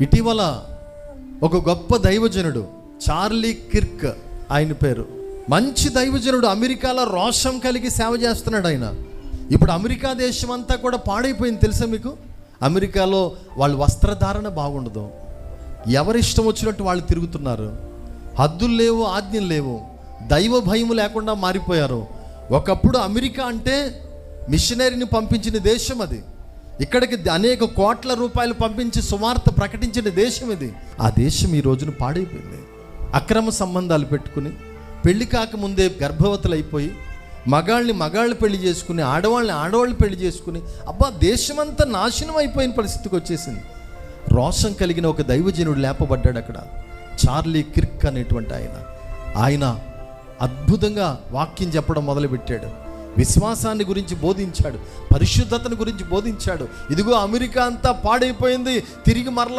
ఇటీవల ఒక గొప్ప దైవజనుడు చార్లీ కిర్క్, ఆయన పేరు, మంచి దైవజనుడు, అమెరికాలో రోషం కలిగి సేవ చేస్తున్నాడు ఆయన. ఇప్పుడు అమెరికా దేశం అంతా కూడా పాడైపోయింది తెలుసా మీకు? అమెరికాలో వాళ్ళ వస్త్రధారణ బాగుండదు, ఎవరిష్టం వచ్చినట్టు వాళ్ళు తిరుగుతున్నారు, హద్దులు లేవు, ఆజ్ఞలు లేవు, దైవ భయం లేకుండా మారిపోయారు. ఒకప్పుడు అమెరికా అంటే మిషనరీని పంపించిన దేశం అది, ఇక్కడికి అనేక కోట్ల రూపాయలు పంపించి సువార్త ప్రకటించిన దేశం ఇది. ఆ దేశం ఈ రోజున పాడైపోయింది. అక్రమ సంబంధాలు పెట్టుకుని, పెళ్లి కాకముందే గర్భవతులు అయిపోయి, మగాళ్ళు పెళ్లి చేసుకుని, ఆడవాళ్ళు పెళ్లి చేసుకుని, అబ్బా దేశమంతా నాశనం అయిపోయిన పరిస్థితికి వచ్చేసింది. రోషం కలిగిన ఒక దైవజనుడు లేపబడ్డాడు అక్కడ, చార్లీ కిర్క్ అనేటువంటి ఆయన అద్భుతంగా వాక్యం చెప్పడం మొదలుపెట్టాడు. విశ్వాసాన్ని గురించి బోధించాడు, పరిశుద్ధతను గురించి బోధించాడు. ఇదిగో అమెరికా అంతా పాడైపోయింది, తిరిగి మరలా